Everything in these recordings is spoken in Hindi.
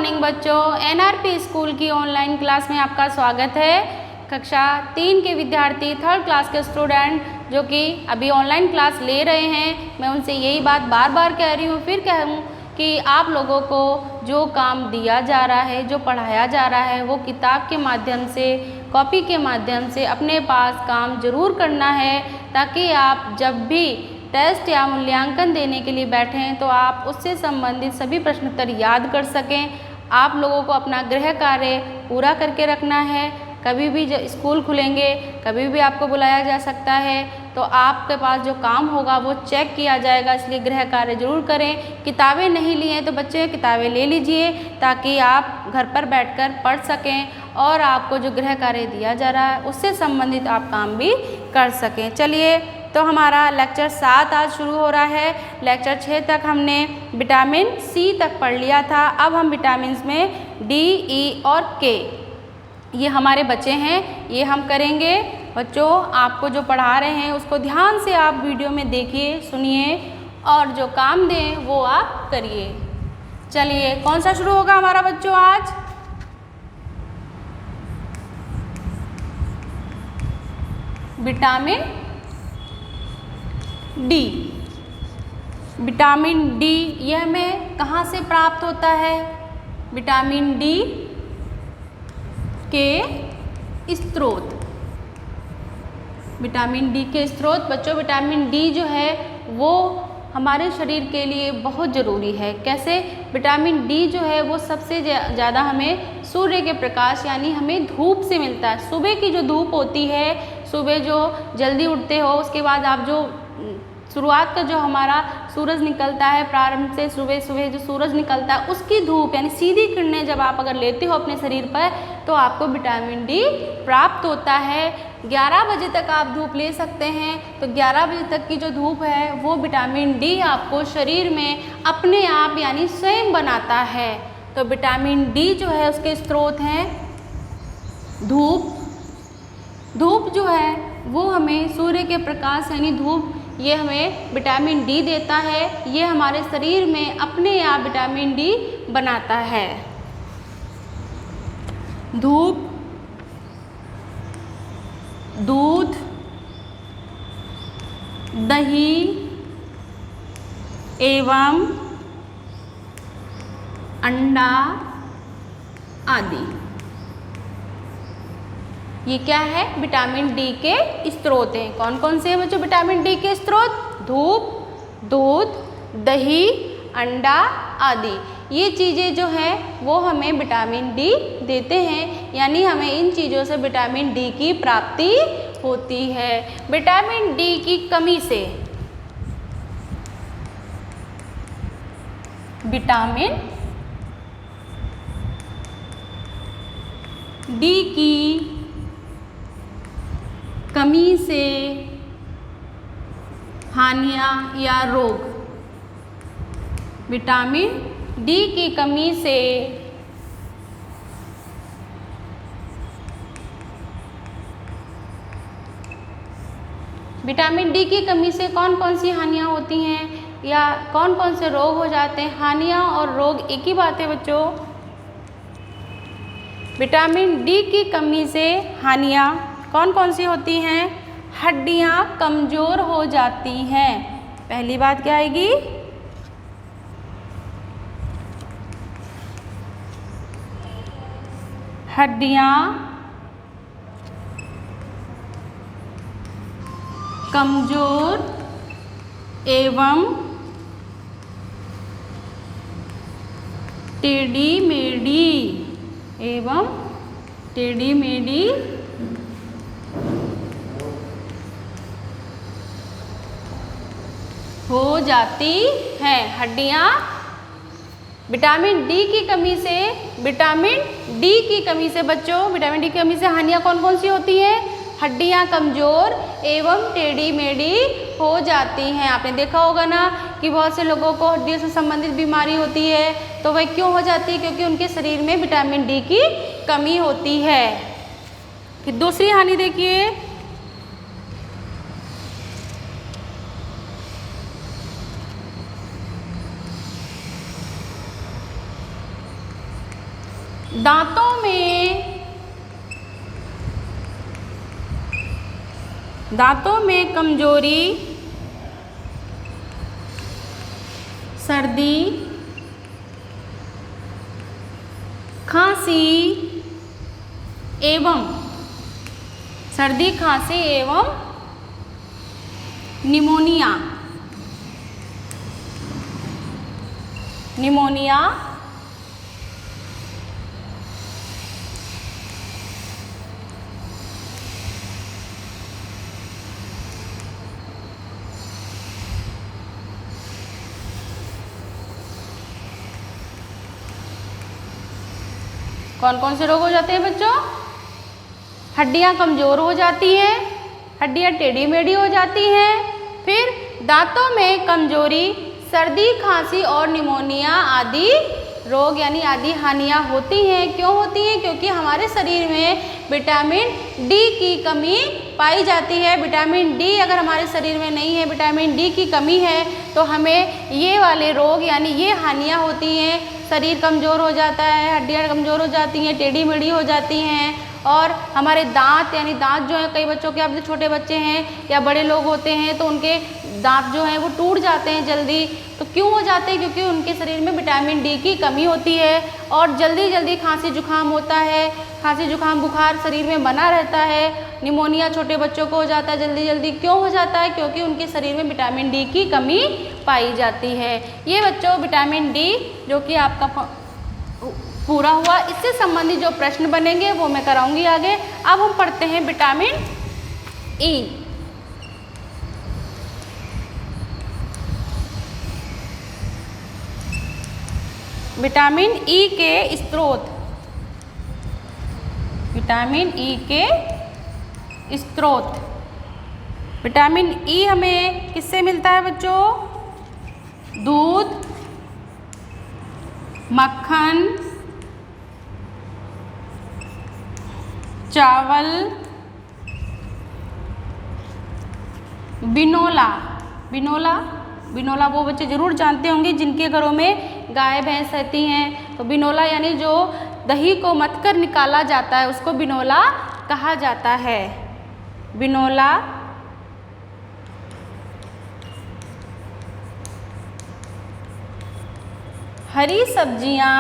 मॉर्निंग बच्चों, एनआरपी स्कूल की ऑनलाइन क्लास में आपका स्वागत है। कक्षा 3 के विद्यार्थी, थर्ड क्लास के स्टूडेंट जो कि अभी ऑनलाइन क्लास ले रहे हैं, मैं उनसे यही बात बार बार कह रही हूँ, फिर कहूँ कि आप लोगों को जो काम दिया जा रहा है, जो पढ़ाया जा रहा है, वो किताब के माध्यम से, कॉपी के माध्यम से अपने पास काम जरूर करना है, ताकि आप जब भी टेस्ट या मूल्यांकन देने के लिए बैठें तो आप उससे संबंधित सभी प्रश्न उत्तर याद कर सकें। आप लोगों को अपना गृह कार्य पूरा करके रखना है। कभी भी जब स्कूल खुलेंगे, कभी भी आपको बुलाया जा सकता है, तो आपके पास जो काम होगा वो चेक किया जाएगा, इसलिए गृह कार्य जरूर करें। किताबें नहीं ली हैं तो बच्चे किताबें ले लीजिए, ताकि आप घर पर बैठकर पढ़ सकें और आपको जो गृह कार्य दिया जा रहा है उससे संबंधित आप काम भी कर सकें। चलिए, तो हमारा लेक्चर 7 आज शुरू हो रहा है। लेक्चर 6 तक हमने विटामिन सी तक पढ़ लिया था। अब हम विटामिन में डी, ई और के, ये हमारे बच्चे हैं, ये हम करेंगे। बच्चों, आपको जो पढ़ा रहे हैं उसको ध्यान से आप वीडियो में देखिए, सुनिए और जो काम दें वो आप करिए। चलिए, कौन सा शुरू होगा हमारा बच्चों आज? Vitamin D. विटामिन डी यह हमें कहाँ से प्राप्त होता है? विटामिन डी के स्रोत। विटामिन डी के स्रोत बच्चों, विटामिन डी जो है वो हमारे शरीर के लिए बहुत ज़रूरी है। कैसे? विटामिन डी जो है वो सबसे ज़्यादा हमें सूर्य के प्रकाश यानी हमें धूप से मिलता है। सुबह की जो धूप होती है, सुबह जो जल्दी उठते हो, उसके बाद आप जो शुरुआत का जो हमारा सूरज निकलता है, प्रारंभ से सुबह सुबह जो सूरज निकलता है उसकी धूप यानी सीधी किरणें जब आप अगर लेते हो अपने शरीर पर तो आपको विटामिन डी प्राप्त होता है। 11 बजे तक आप धूप ले सकते हैं, तो 11 बजे तक की जो धूप है वो विटामिन डी आपको शरीर में अपने आप यानी स्वयं बनाता है। तो विटामिन डी जो है उसके स्रोत हैं धूप। धूप जो है वो हमें सूर्य के प्रकाश यानी धूप, ये हमें विटामिन डी देता है। ये हमारे शरीर में अपने आप विटामिन डी बनाता है। धूप, दूध, दही एवं अंडा आदि, ये क्या है? विटामिन डी के स्रोत हैं। कौन कौन से हैं बच्चों विटामिन डी के स्रोत? धूप, दूध, दही, अंडा आदि। ये चीज़ें जो हैं वो हमें विटामिन डी देते हैं, यानी हमें इन चीज़ों से विटामिन डी की प्राप्ति होती है। विटामिन डी की कमी से विटामिन डी की कमी से हानियाँ या रोग। विटामिन डी की कमी से विटामिन डी की कमी से कौन कौन सी हानियाँ होती हैं या कौन कौन से रोग हो जाते हैं? हानियाँ और रोग एक ही बात है बच्चों। विटामिन डी की कमी से हानियाँ कौन कौन सी होती हैं? हड्डियाँ कमज़ोर हो जाती हैं। पहली बात क्या आएगी? हड्डियाँ कमज़ोर एवं टेढ़ी मेढ़ी हो जाती हैं। हड्डियाँ विटामिन डी की कमी से, विटामिन डी की कमी से बच्चों, विटामिन डी की कमी से हानियाँ कौन कौन सी होती हैं? हड्डियाँ कमज़ोर एवं टेढ़ी मेढ़ी हो जाती हैं। आपने देखा होगा ना कि बहुत से लोगों को हड्डियों से संबंधित बीमारी होती है, तो वह क्यों हो जाती है? क्योंकि उनके शरीर में विटामिन डी की कमी होती है। फिर दूसरी हानि देखिए, दांतों में कमजोरी, सर्दी, खांसी एवं निमोनिया कौन कौन से रोग हो जाते हैं बच्चों? हड्डियां कमज़ोर हो जाती हैं, हड्डियां टेढ़ी मेढ़ी हो जाती हैं, फिर दांतों में कमजोरी, सर्दी, खांसी और निमोनिया आदि रोग यानी आदि हानियाँ होती हैं। क्यों होती हैं? क्योंकि हमारे शरीर में विटामिन डी की कमी पाई जाती है। विटामिन डी अगर हमारे शरीर में नहीं है, विटामिन डी की कमी है, तो हमें ये वाले रोग यानी ये हानियाँ होती हैं। शरीर कमज़ोर हो जाता है, हड्डियाँ कमज़ोर हो जाती हैं, टेढ़ी मेढ़ी हो जाती हैं, और हमारे दांत यानी दांत जो है, कई बच्चों के, अब जो छोटे बच्चे हैं या बड़े लोग होते हैं तो उनके दांत जो हैं वो टूट जाते हैं जल्दी। तो क्यों हो जाते हैं? क्योंकि उनके शरीर में विटामिन डी की कमी होती है और जल्दी जल्दी खांसी जुकाम होता है, खांसी जुकाम बुखार शरीर में बना रहता है। निमोनिया छोटे बच्चों को हो जाता है जल्दी जल्दी। क्यों हो जाता है? क्योंकि उनके शरीर में विटामिन डी की कमी पाई जाती है। ये बच्चों विटामिन डी जो कि आपका पूरा हुआ। इससे संबंधित जो प्रश्न बनेंगे वो मैं कराऊंगी आगे। अब हम पढ़ते हैं विटामिन ई। विटामिन ई के स्रोत। विटामिन ई के स्रोत। विटामिन ई हमें किससे मिलता है बच्चों? दूध, मक्खन, चावल, बिनोला। बिनोला वो बच्चे ज़रूर जानते होंगे जिनके घरों में गाय भैंस रहती हैं। तो बिनोला यानी जो दही को मथकर निकाला जाता है उसको बिनोला कहा जाता है। बिनोला। हरी सब्जियां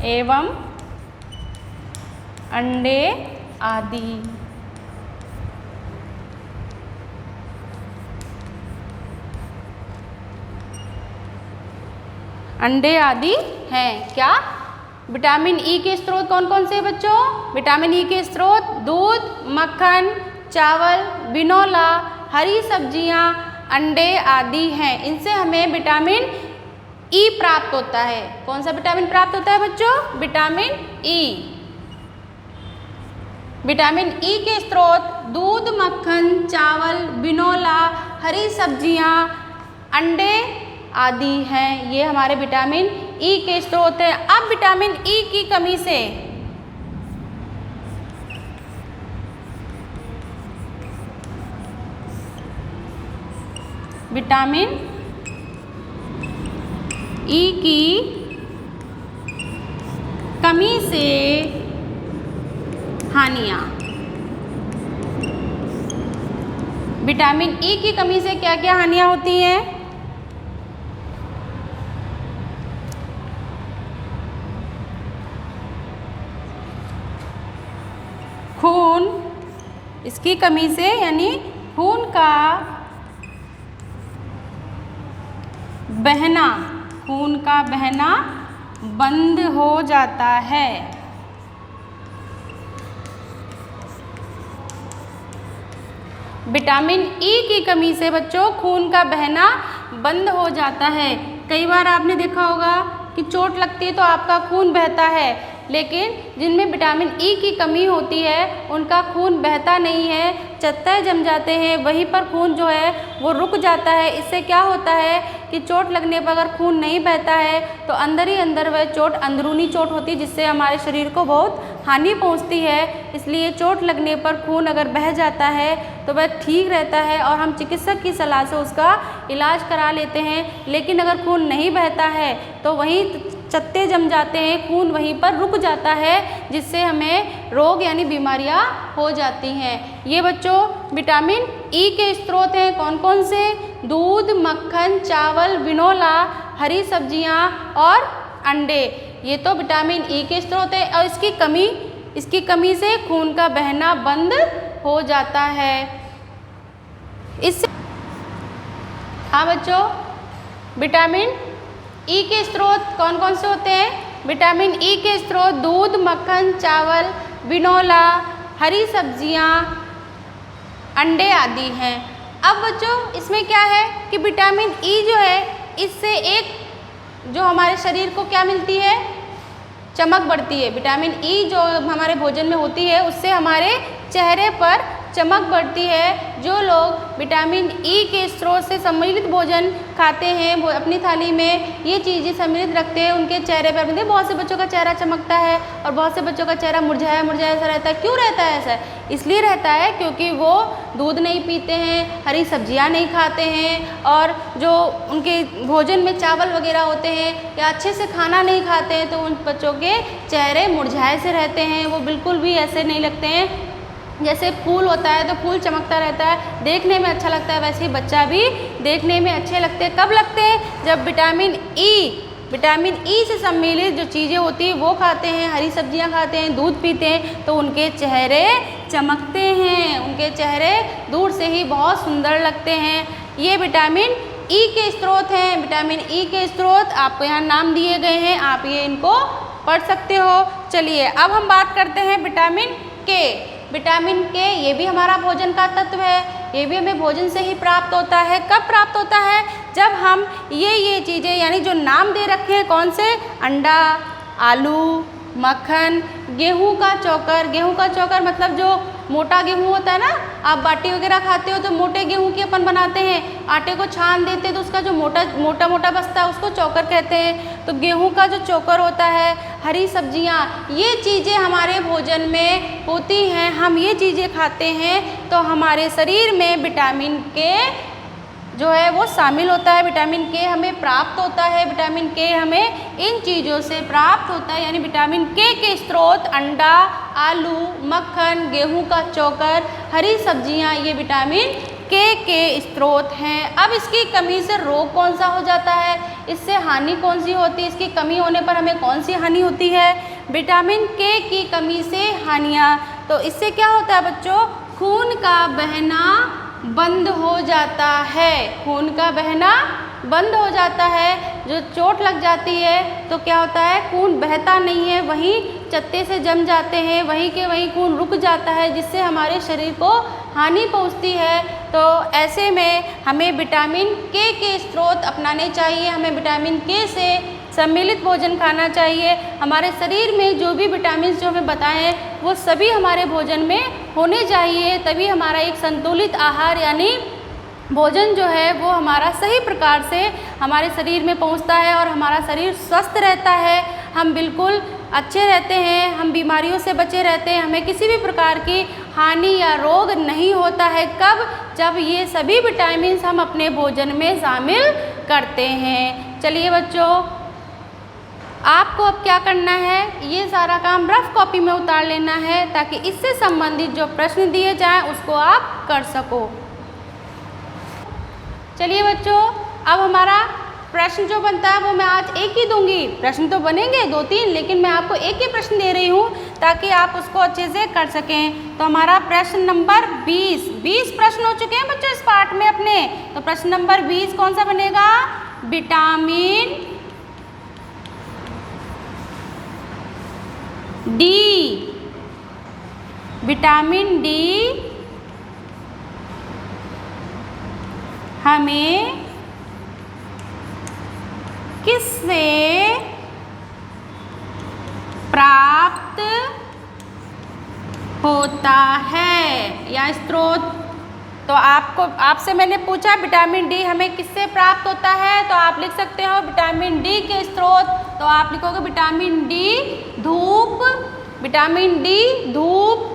एवं अंडे आदि। अंडे आदि हैं क्या? विटामिन ई के स्रोत कौन कौन से बच्चों? विटामिन ई के स्रोत दूध, मक्खन, चावल, बिनोला, हरी सब्जियां, अंडे आदि हैं। इनसे हमें विटामिन ई प्राप्त होता है। कौन सा विटामिन प्राप्त होता है बच्चों? Vitamin E. विटामिन ई के स्रोत दूध, मक्खन, चावल, बिनोला, हरी सब्जियां, अंडे आदि हैं। ये हमारे विटामिन ई के स्रोत हैं। अब विटामिन ई की कमी से विटामिन ई की कमी से हानियाँ। विटामिन ई की कमी से क्या क्या हानियाँ होती हैं? खून, इसकी कमी से यानी खून का बहना बंद हो जाता है। विटामिन ई की कमी से बच्चों खून का बहना बंद हो जाता है। कई बार आपने देखा होगा कि चोट लगती है तो आपका खून बहता है, लेकिन जिनमें विटामिन ई की कमी होती है उनका खून बहता नहीं है, चत्ते जम जाते हैं, वहीं पर खून जो है वो रुक जाता है। इससे क्या होता है कि चोट लगने पर अगर खून नहीं बहता है तो अंदर ही अंदर वह चोट अंदरूनी चोट होती है, जिससे हमारे शरीर को बहुत हानि पहुंचती है। इसलिए चोट लगने पर खून अगर बह जाता है तो वह ठीक रहता है और हम चिकित्सक की सलाह से उसका इलाज करा लेते हैं। लेकिन अगर खून नहीं बहता है तो वहीं चत्ते जम जाते हैं, खून वहीं पर रुक जाता है, जिससे हमें रोग यानी बीमारियां हो जाती हैं। ये बच्चों विटामिन ई के स्रोत हैं कौन कौन से? दूध, मक्खन, चावल, बिनोला, हरी सब्जियां और अंडे। ये तो विटामिन ई के स्रोत है और इसकी कमी से खून का बहना बंद हो जाता है। इससे हाँ बच्चों, विटामिन ई के स्रोत कौन कौन से होते हैं? विटामिन ई के स्रोत दूध, मक्खन, चावल, बिनोला, हरी सब्जियां, अंडे आदि हैं। अब बच्चों इसमें क्या है कि विटामिन ई जो है इससे एक जो हमारे शरीर को क्या मिलती है? चमक बढ़ती है। विटामिन ई जो हमारे भोजन में होती है उससे हमारे चेहरे पर चमक बढ़ती है। जो लोग विटामिन ई के स्रोत से सम्मिलित भोजन खाते हैं वो अपनी थाली में ये चीज़ें सम्मिलित रखते हैं, उनके चेहरे पर देखिए बहुत से बच्चों का चेहरा चमकता है और बहुत से बच्चों का चेहरा मुरझाया मुरझाया ऐसा रहता है। क्यों रहता है ऐसा? इसलिए रहता है क्योंकि वो दूध नहीं पीते हैं, हरी सब्जियां नहीं खाते हैं और जो उनके भोजन में चावल वगैरह होते हैं या अच्छे से खाना नहीं खाते हैं, तो उन बच्चों के चेहरे मुरझाए से रहते हैं। वो बिल्कुल भी ऐसे नहीं लगते हैं जैसे फूल होता है तो फूल चमकता रहता है, देखने में अच्छा लगता है, वैसे ही बच्चा भी देखने में अच्छे लगते हैं। कब लगते हैं? जब विटामिन ई से सम्मिलित जो चीज़ें होती हैं वो खाते हैं, हरी सब्जियां खाते हैं, दूध पीते हैं, तो उनके चेहरे चमकते हैं, उनके चेहरे दूर से ही बहुत सुंदर लगते हैं। ये विटामिन ई के स्रोत हैं। विटामिन ई के स्रोत आपको यहाँ नाम दिए गए हैं, आप ये इनको पढ़ सकते हो। चलिए अब हम बात करते हैं विटामिन के। विटामिन के ये भी हमारा भोजन का तत्व है, ये भी हमें भोजन से ही प्राप्त होता है। कब प्राप्त होता है? जब हम ये चीज़ें यानी जो नाम दे रखे हैं कौन से? अंडा, आलू, मक्खन, गेहूं का चोकर मतलब जो मोटा गेहूं होता है ना, आप बाटी वगैरह खाते हो तो मोटे गेहूं की अपन बनाते हैं, आटे को छान देते हैं तो उसका जो मोटा बचता है उसको चोकर कहते हैं। तो गेहूं का जो चोकर होता है, हरी सब्जियां, ये चीज़ें हमारे भोजन में होती हैं, हम ये चीज़ें खाते हैं तो हमारे शरीर में विटामिन के जो है वो शामिल होता है। विटामिन के हमें प्राप्त होता है, विटामिन के हमें इन चीज़ों से प्राप्त होता है। यानी विटामिन के स्रोत अंडा, आलू, मक्खन, गेहूं का चोकर, हरी सब्जियां, ये विटामिन के स्रोत हैं। अब इसकी कमी से रोग कौन सा हो जाता है? इससे हानि कौन सी होती है? इसकी कमी होने पर हमें कौन सी हानि होती है? विटामिन के की कमी से हानियाँ। तो इससे क्या होता है बच्चों? खून का बहना बंद हो जाता है, खून का बहना बंद हो जाता है। जो चोट लग जाती है तो क्या होता है? खून बहता नहीं है, वहीं चत्ते से जम जाते हैं, वहीं के वहीं खून रुक जाता है, जिससे हमारे शरीर को हानि पहुंचती है। तो ऐसे में हमें विटामिन के स्रोत अपनाने चाहिए, हमें विटामिन के से सम्मिलित भोजन खाना चाहिए। हमारे शरीर में जो भी विटामिन जो हमें बताए हैं वो सभी हमारे भोजन में होने चाहिए, तभी हमारा एक संतुलित आहार यानी भोजन जो है वो हमारा सही प्रकार से हमारे शरीर में पहुंचता है और हमारा शरीर स्वस्थ रहता है, हम बिल्कुल अच्छे रहते हैं, हम बीमारियों से बचे रहते हैं, हमें किसी भी प्रकार की हानि या रोग नहीं होता है। कब? जब ये सभी विटामिन हम अपने भोजन में शामिल करते हैं। चलिए बच्चों, आपको अब क्या करना है? ये सारा काम रफ कॉपी में उतार लेना है ताकि इससे संबंधित जो प्रश्न दिए जाएं उसको आप कर सको। चलिए बच्चों, अब हमारा प्रश्न जो बनता है वो मैं आज एक ही दूंगी। प्रश्न तो बनेंगे 2-3, लेकिन मैं आपको एक ही प्रश्न दे रही हूँ ताकि आप उसको अच्छे से कर सकें। तो हमारा प्रश्न नंबर 20 प्रश्न हो चुके हैं बच्चों इस पाठ में अपने। तो प्रश्न नंबर 20 कौन सा बनेगा? Vitamin D. विटामिन डी हमें किससे प्राप्त होता है या स्रोत। तो आपसे मैंने पूछा विटामिन डी हमें किससे प्राप्त होता है, तो आप लिख सकते हो विटामिन डी के स्रोत। तो आप लिखोगे विटामिन डी धूप, विटामिन डी धूप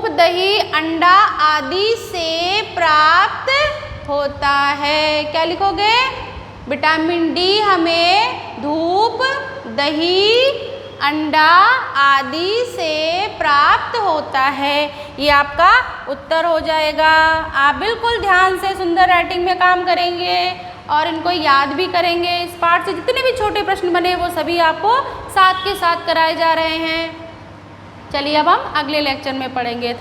दही अंडा आदि से प्राप्त होता है। क्या लिखोगे? विटामिन डी हमें धूप दही अंडा आदि से प्राप्त होता है। ये आपका उत्तर हो जाएगा। आप बिल्कुल ध्यान से सुंदर राइटिंग में काम करेंगे और इनको याद भी करेंगे। इस पाठ से जितने भी छोटे प्रश्न बने वो सभी आपको साथ के साथ कराए जा रहे हैं। चलिए अब हम अगले लेक्चर में पढ़ेंगे। थैंक